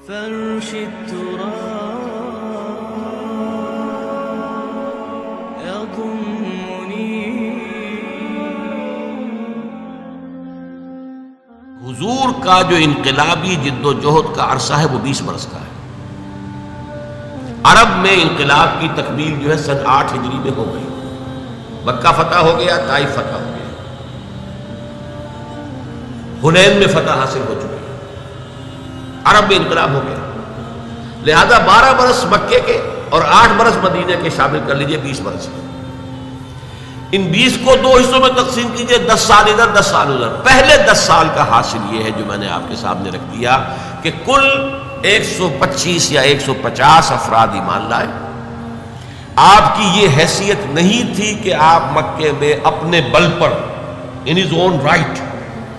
فرش التراب يضمني. حضور کا جو انقلابی جد و جہد کا عرصہ ہے وہ 20 برس کا ہے. عرب میں انقلاب کی تکمیل جو ہے سن 8 ہجری میں ہو گئی. مکہ فتح ہو گیا، طائف فتح ہو گیا، حنین میں فتح حاصل ہو چکی ہے، عرب میں انقلاب ہو گیا. لہذا 12 برس مکے کے اور 8 برس مدینہ کے شامل کر لیجئے، 20 برس. ان 20 کو 2 حصوں میں تقسیم کیجئے، 10 سال ادھر 10 سال ادھر. پہلے 10 سال کا حاصل یہ ہے جو میں نے آپ کے سامنے رکھ دیا کہ کل 125 یا 150 افراد ایمان لائے. آپ کی یہ حیثیت نہیں تھی کہ آپ مکے میں اپنے بل پر ان ہز اون رائٹ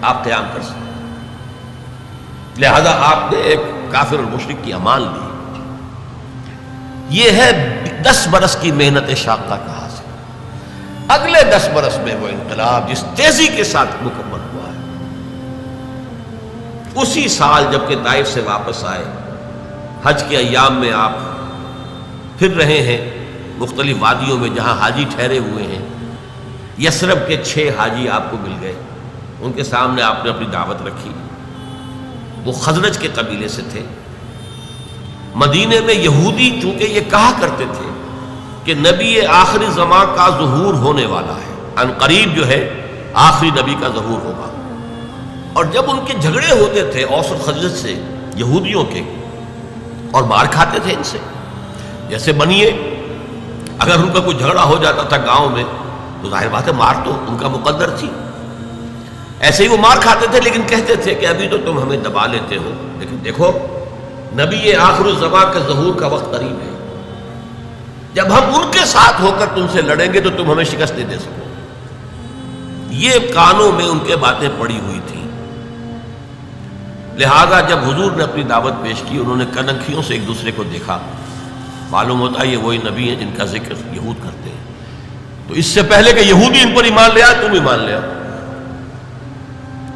آپ قیام کر سکیں، لہذا آپ نے ایک کافر اور مشرک کی امان لی. یہ ہے 10 برس کی محنت شاقہ کا حاصل. اگلے 10 برس میں وہ انقلاب جس تیزی کے ساتھ مکمل ہوا ہے، اسی سال جب کہ طائف سے واپس آئے، حج کے ایام میں آپ پھر رہے ہیں مختلف وادیوں میں جہاں حاجی ٹھہرے ہوئے ہیں. یثرب کے 6 حاجی آپ کو مل گئے، ان کے سامنے آپ نے اپنی دعوت رکھی. وہ خزرج کے قبیلے سے تھے. مدینے میں یہودی چونکہ یہ کہا کرتے تھے کہ نبی آخری زمان کا ظہور ہونے والا ہے، ان قریب جو ہے آخری نبی کا ظہور ہوگا. اور جب ان کے جھگڑے ہوتے تھے اوس اور خزرج سے، یہودیوں کے، اور مار کھاتے تھے ان سے، جیسے بنیے اگر ان کا کوئی جھگڑا ہو جاتا تھا گاؤں میں تو ظاہر بات ہے مار تو ان کا مقدر تھی، ایسے ہی وہ مار کھاتے تھے. لیکن کہتے تھے کہ ابھی تو تم ہمیں دبا لیتے ہو، لیکن دیکھو نبی آخر الزمان کے ظہور کا وقت قریب ہے، جب ہم ان کے ساتھ ہو کر تم سے لڑیں گے تو تم ہمیں شکست نہیں دے سکو. یہ کانوں میں ان کے باتیں پڑی ہوئی تھیں. لہذا جب حضور نے اپنی دعوت پیش کی، انہوں نے کنکھیوں سے ایک دوسرے کو دیکھا. معلوم ہوتا ہے یہ وہی نبی ہیں جن کا ذکر یہود کرتے ہیں. تو اس سے پہلے کہ یہودی ان پر ایمان لے آئے، تم ایمان لے آؤ.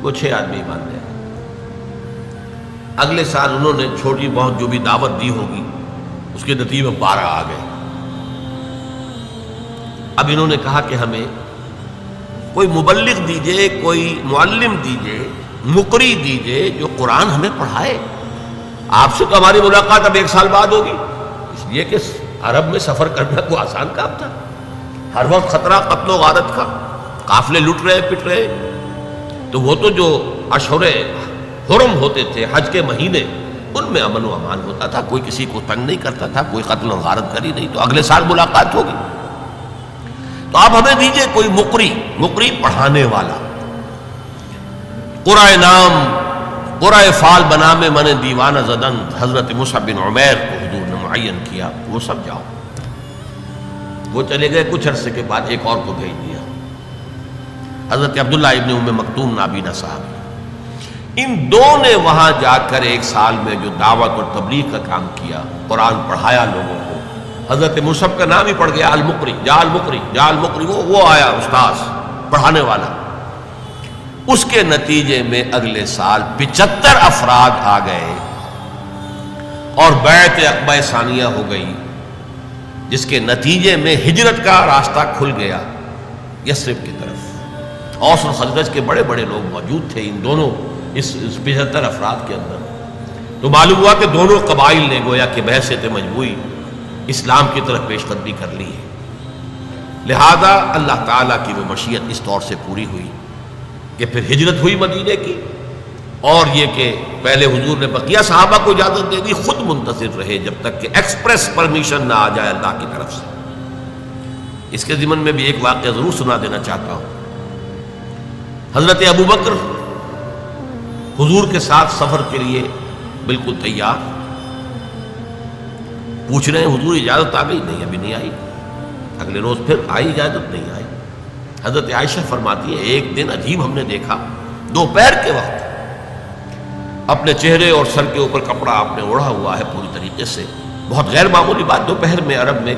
وہ 6 آدمی ایمان لے آئے. اگلے سال انہوں نے چھوٹی بہت جو بھی دعوت دی ہوگی اس کے نتیجے میں 12 آ گئے. اب انہوں نے کہا کہ ہمیں کوئی مبلغ دیجئے، کوئی معلم دیجئے، مقری دیجئے جو قرآن ہمیں پڑھائے. آپ سے تو ہماری ملاقات اب 1 سال بعد ہوگی، اس لیے کہ عرب میں سفر کرنا کوئی آسان کام تھا. ہر وقت خطرہ قتل و غارت کا، قافلے لٹ رہے پٹ رہے. تو وہ تو جو اشہر حرم ہوتے تھے، حج کے مہینے، ان میں امن و امان ہوتا تھا، کوئی کسی کو تنگ نہیں کرتا تھا، کوئی قتل و غارت کری نہیں. تو اگلے سال ملاقات ہوگی، تو آپ ہمیں دیجئے کوئی مقری پڑھانے والا. قرآن نام قرآن فال بنا میں من دیوانہ زدن حضرت مصعب بن عمیر کو حضور نے معین کیا. وہ سب جاؤ. وہ چلے گئے. کچھ عرصے کے بعد ایک اور کو بھیج دیا، حضرت عبداللہ ابن ام مکتوم نابینا صاحب. ان 2 نے وہاں جا کر 1 سال میں جو دعوت اور تبلیغ کا کام کیا، قرآن پڑھایا لوگوں کو. حضرت مصعب کا نام ہی پڑ گیا المقری، جا المقری، وہ آیا استاذ پڑھانے والا. اس کے نتیجے میں اگلے سال 75 افراد آ گئے اور بیعت عقبہ ثانیہ ہو گئی، جس کے نتیجے میں ہجرت کا راستہ کھل گیا یثرب کی طرف. اوس اور خزرج کے بڑے بڑے لوگ موجود تھے ان دونوں اس 75 افراد کے اندر. تو معلوم ہوا کہ دونوں قبائل نے گویا کہ بحثیت مجموعی اسلام کی طرف پیش قدمی کر لی ہے. لہذا اللہ تعالیٰ کی وہ مشیت اس طور سے پوری ہوئی کہ پھر ہجرت ہوئی مدینے کی. اور یہ کہ پہلے حضور نے بقیہ صحابہ کو اجازت دے دی، خود منتظر رہے جب تک کہ ایکسپریس پرمیشن نہ آ جائے اللہ کی طرف سے. اس کے ضمن میں بھی ایک واقعہ ضرور سنا دینا چاہتا ہوں. حضرت ابوبکر حضور کے ساتھ سفر کے لیے بالکل تیار، پوچھ رہے ہیں حضور اجازت آ گئی؟ نہیں، ابھی نہیں آئی. اگلے روز پھر آئی اجازت؟ نہیں آئی. حضرت عائشہ فرماتی ہے ایک دن عجیب ہم نے دیکھا، دوپہر کے وقت اپنے چہرے اور سر کے اوپر کپڑا آپ نے اوڑھا ہوا ہے پوری طریقے سے. بہت غیر معمولی بات، دوپہر میں عرب میں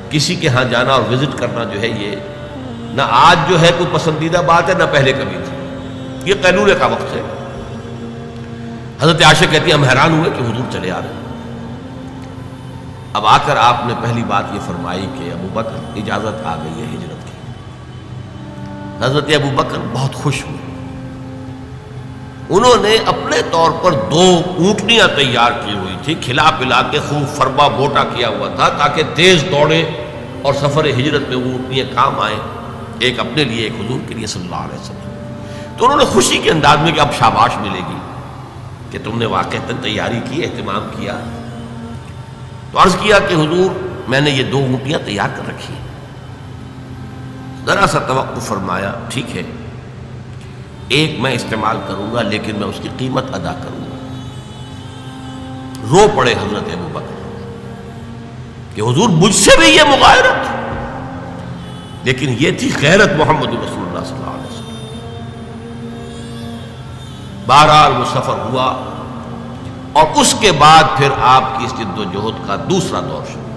کسی کے ہاں جانا اور وزٹ کرنا جو ہے یہ نہ آج جو ہے کوئی پسندیدہ بات ہے، نہ پہلے کبھی تھی. یہ قیلولے کا وقت ہے. حضرت عائشہ کہتی ہے ہم حیران ہوئے کہ حضور چلے آ رہے ہیں۔ اب آ کر آپ نے پہلی بات یہ فرمائی کہ ابو بکر اجازت آ گئی ہے ہجرت کی۔ حضرت ابو بکر بہت خوش ہوئے، انہوں نے اپنے طور پر 2 اونٹنیاں تیار کی ہوئی تھی، کھلا پلا کے خوب فربا بوٹا کیا ہوا تھا تاکہ تیز دوڑے اور سفر ہجرت میں وہ اونٹنیاں کام آئیں، ایک اپنے لیے ایک حضور کے لیے صلی اللہ علیہ وسلم۔ تو انہوں نے خوشی کے انداز میں کہ اب شاباش ملے گی کہ تم نے واقعتاً تیاری کی، اہتمام کیا۔ تو عرض کیا کہ حضور میں نے یہ 2 اونٹیاں تیار کر رکھی ہیں۔ ذرا سا توقف فرمایا، ٹھیک ہے ایک میں استعمال کروں گا لیکن میں اس کی قیمت ادا کروں گا۔ رو پڑے حضرت ابو بکر کہ حضور مجھ سے بھی یہ مغایرت، لیکن یہ تھی غیرت محمد رسول اللہ صلی اللہ علیہ وسلم۔ بہرحال وہ سفر ہوا اور اس کے بعد پھر آپ کی اس جد و جہد کا دوسرا دور شروع۔